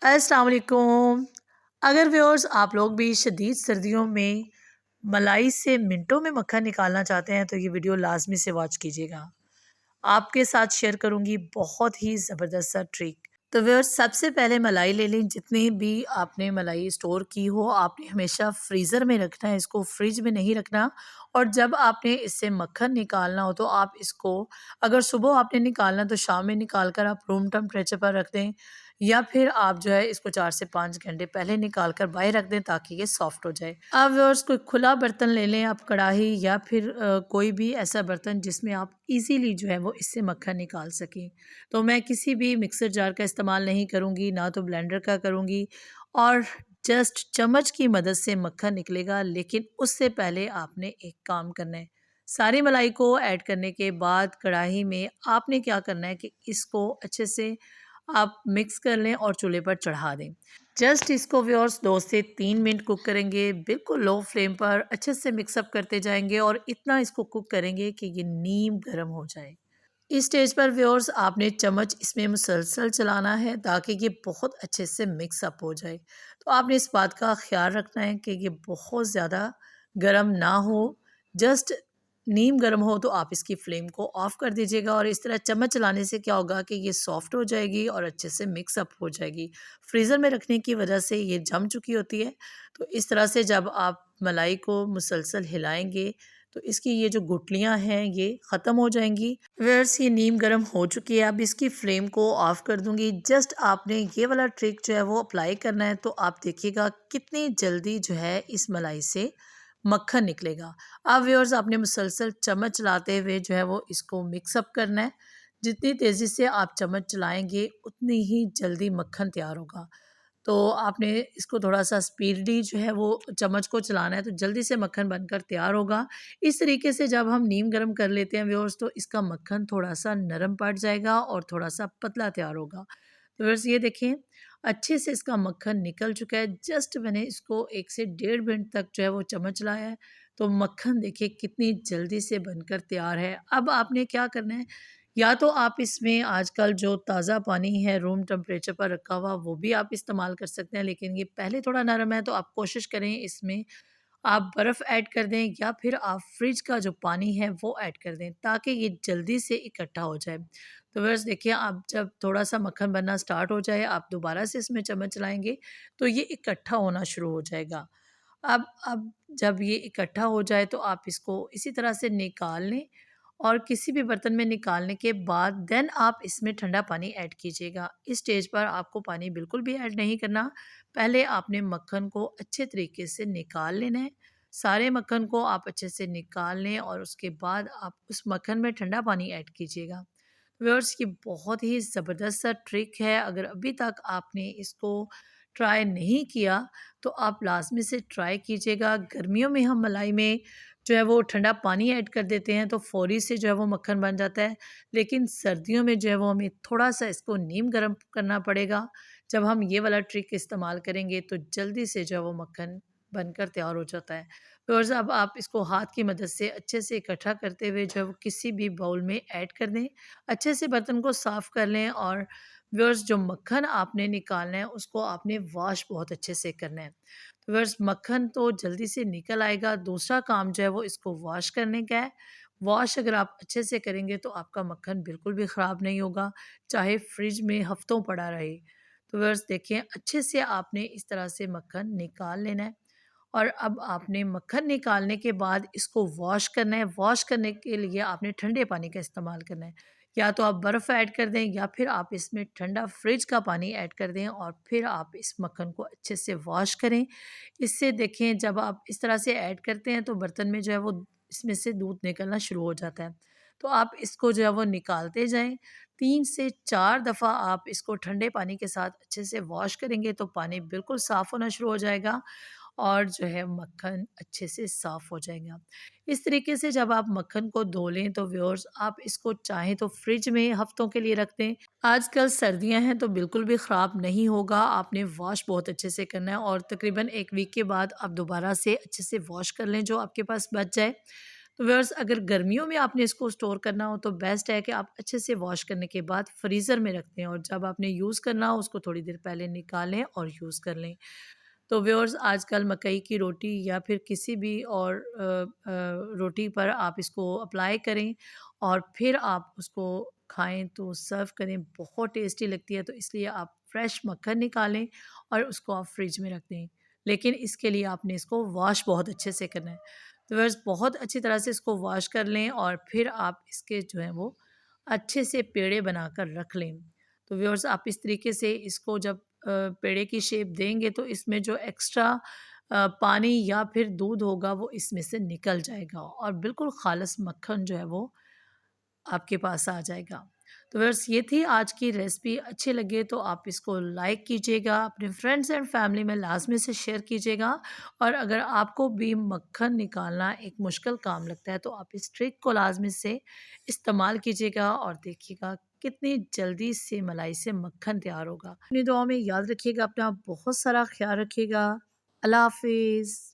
अस्सलाम वालेकुम। अगर व्यूअर्स आप लोग भी शदीद सर्दियों में मलाई से मिनटों में मक्खन निकालना चाहते हैं तो ये वीडियो लाजमी से वॉच कीजिएगा। आपके साथ शेयर करूंगी बहुत ही ज़बरदस्त सा ट्रिक। तो व्यूअर्स सबसे पहले मलाई ले लें। जितनी भी आपने मलाई स्टोर की हो आपने हमेशा फ्रीज़र में रखना है, इसको फ्रिज में नहीं रखना। और जब आपने इससे मक्खन निकालना हो तो आप इसको, अगर सुबह आपने निकालना तो शाम में निकाल कर आप रूम टेम्परेचर पर रख दें, या फिर आप जो है इसको 4 से 5 घंटे पहले निकाल कर बाहर रख दें ताकि ये सॉफ्ट हो जाए। अब व्यूअर्स कोई खुला बर्तन ले लें आप, कढ़ाई या फिर कोई भी ऐसा बर्तन जिसमें आप इजीली जो है वो इससे मक्खन निकाल सकें। तो मैं किसी भी मिक्सर जार का इस्तेमाल नहीं करूँगी, ना तो ब्लेंडर का करूँगी, और जस्ट चम्मच की मदद से मक्खन निकलेगा। लेकिन उससे पहले आपने एक काम करना है। सारी मलाई को ऐड करने के बाद कढ़ाई में आपने क्या करना है कि इसको अच्छे से आप मिक्स कर लें और चूल्हे पर चढ़ा दें। जस्ट इसको व्यूअर्स 2 से 3 मिनट कुक करेंगे, बिल्कुल लो फ्लेम पर अच्छे से मिक्सअप करते जाएंगे और इतना इसको कुक करेंगे कि ये नीम गर्म हो जाए। इस स्टेज पर व्यूअर्स आपने चम्मच इसमें मुसलसल चलाना है ताकि ये बहुत अच्छे से मिक्सअप हो जाए। तो आपने इस बात का ख्याल रखना है कि ये बहुत ज़्यादा गर्म ना हो, जस्ट नीम गर्म हो तो आप इसकी फ्लेम को ऑफ कर दीजिएगा। और इस तरह चम्मच चलाने से क्या होगा कि ये सॉफ्ट हो जाएगी और अच्छे से मिक्सअप हो जाएगी। फ्रीज़र में रखने की वजह से ये जम चुकी होती है। तो इस तरह से जब आप मलाई को मुसलसल हिलाएंगे तो इसकी ये जो गुठलियाँ हैं ये ख़त्म हो जाएंगी। व्यूअर्स ये नीम गर्म हो चुकी है, अब इसकी फ्लेम को ऑफ कर दूंगी। जस्ट आपने ये वाला ट्रिक जो है वो अप्लाई करना है तो आप देखिएगा कितनी जल्दी जो है इस मलाई से मक्खन निकलेगा। अब व्यूअर्स आपने मुसलसल चम्मच चलाते हुए जो है वो इसको मिक्सअप करना है। जितनी तेज़ी से आप चम्मच चलाएंगे उतनी ही जल्दी मक्खन तैयार होगा। तो आपने इसको थोड़ा-सा स्पीडी जो है वो चम्मच को चलाना है तो जल्दी से मक्खन बनकर तैयार होगा। इस तरीके से जब हम नीम गर्म कर लेते हैं व्यूअर्स तो इसका मक्खन थोड़ा-सा नरम पड़ जाएगा और थोड़ा-सा पतला तैयार होगा। तो व्यूअर्स ये देखें अच्छे से इसका मक्खन निकल चुका है। जस्ट मैंने इसको 1 से डेढ़ मिनट तक जो है वो चम्मच चलाया है। तो मक्खन देखिए कितनी जल्दी से बनकर तैयार है। अब आपने क्या करना है, या तो आप इसमें आजकल जो ताज़ा पानी है रूम टेम्परेचर पर रखा हुआ वो भी आप इस्तेमाल कर सकते हैं, लेकिन ये पहले थोड़ा नरम है तो आप कोशिश करें इसमें आप बर्फ़ ऐड कर दें या फिर आप फ्रिज का जो पानी है वो ऐड कर दें ताकि ये जल्दी से इकट्ठा हो जाए। तो बस देखिए आप जब थोड़ा-सा मक्खन बनना स्टार्ट हो जाए आप दोबारा से इसमें चम्मच चलाएँगे तो ये इकट्ठा होना शुरू हो जाएगा। अब जब ये इकट्ठा हो जाए तो आप इसको इसी तरह से निकाल लें और किसी भी बर्तन में निकालने के बाद देन आप इसमें ठंडा पानी ऐड कीजिएगा। इस स्टेज पर आपको पानी बिल्कुल भी ऐड नहीं करना। पहले आपने मक्खन को अच्छे तरीके से निकाल लेना है। सारे मक्खन को आप अच्छे से निकाल लें और उसके बाद आप उस मक्खन में ठंडा पानी ऐड कीजिएगा। व्यूअर्स ये बहुत ही ज़बरदस्त सा ट्रिक है। अगर अभी तक आपने इसको ट्राई नहीं किया तो आप लाज़मी से ट्राई कीजिएगा। गर्मियों में हम मलाई में जो है वो ठंडा पानी ऐड कर देते हैं तो फ़ौरी से जो है वो मक्खन बन जाता है। लेकिन सर्दियों में जो है वो हमें थोड़ा-सा इसको नीम गर्म करना पड़ेगा। जब हम ये वाला ट्रिक इस्तेमाल करेंगे तो जल्दी से जो है वो मक्खन बनकर तैयार हो जाता है। व्यूअर्स अब आप इसको हाथ की मदद से अच्छे से इकट्ठा करते हुए जो है वो किसी भी बाउल में ऐड कर दें। अच्छे से बर्तन को साफ़ कर लें और व्यूअर्स जो मक्खन आपने निकालना है उसको आपने वॉश बहुत अच्छे से करना है। तो व्यूअर्स मक्खन तो जल्दी से निकल आएगा, दूसरा काम जो है वो इसको वॉश करने का है। वॉश अगर आप अच्छे से करेंगे तो आपका मक्खन बिल्कुल भी ख़राब नहीं होगा, चाहे फ्रिज में हफ़्तों पड़ा रहे। तो व्यूअर्स देखिए अच्छे से आपने इस तरह से मक्खन निकाल लेना है। और अब आपने मक्खन निकालने के बाद इसको वॉश करना है। वॉश करने के लिए आपने ठंडे पानी का इस्तेमाल करना है। या तो आप बर्फ़ ऐड कर दें या फिर आप इसमें ठंडा फ्रिज का पानी ऐड कर दें और फिर आप इस मक्खन को अच्छे से वॉश करें। इससे देखें जब आप इस तरह से ऐड करते हैं तो बर्तन में जो है वो इसमें से दूध निकलना शुरू हो जाता है। तो आप इसको जो है वो निकालते जाएँ। 3 से 4 दफ़ा आप इसको ठंडे पानी के साथ अच्छे से वॉश करेंगे तो पानी बिल्कुल साफ़ होना शुरू हो जाएगा और जो है मक्खन अच्छे से साफ़ हो जाएगा। इस तरीके से जब आप मक्खन को धो लें तो व्यूअर्स आप इसको चाहें तो फ्रिज में हफ़्तों के लिए रख दें। आजकल सर्दियाँ हैं तो बिल्कुल भी ख़राब नहीं होगा। आपने वॉश बहुत अच्छे से करना है और तकरीबन 1 वीक के बाद आप दोबारा से अच्छे से वॉश कर लें जो आपके पास बच जाए। तो व्यूअर्स, अगर गर्मियों में आपने इसको स्टोर करना हो तो बेस्ट है कि आप अच्छे से वॉश करने के बाद फ्रीज़र में रख दें और जब आपने यूज़ करना हो उसको थोड़ी देर पहले निकालें और यूज़ कर लें। तो व्यूअर्स, आजकल मकई की रोटी या फिर किसी भी और रोटी पर आप इसको अप्लाई करें और फिर आप उसको खाएँ तो सर्व करें, बहुत टेस्टी लगती है। तो इसलिए आप फ्रेश मक्खन निकालें और उसको आप फ्रिज में रख दें। लेकिन इसके लिए आपने इसको वॉश बहुत अच्छे से करना है। तो व्यूअर्स, बहुत अच्छी तरह से इसको वॉश कर लें और फिर आप इसके जो हैं वो अच्छे से पेड़े बनाकर रख लें। तो व्यूअर्स, आप इस तरीके से इसको जब पेड़े की शेप देंगे तो इसमें जो एक्स्ट्रा पानी या फिर दूध होगा वो इसमें से निकल जाएगा और बिल्कुल ख़ालिस मक्खन जो है वो आपके पास आ जाएगा। तो व्यूअर्स, ये थी आज की रेसिपी। अच्छी लगे तो आप इसको लाइक कीजिएगा, अपने फ्रेंड्स एंड फैमिली में लाज़मी से शेयर कीजिएगा और अगर आपको भी मक्खन निकालना एक मुश्किल काम लगता है तो आप इस ट्रिक को लाज़मी से इस्तेमाल कीजिएगा और देखिएगा कितनी जल्दी से मलाई से मक्खन तैयार होगा। अपनी दुआओं में याद रखिएगा, अपना बहुत सारा ख़्याल रखिएगा। अल्लाह हाफ़िज़।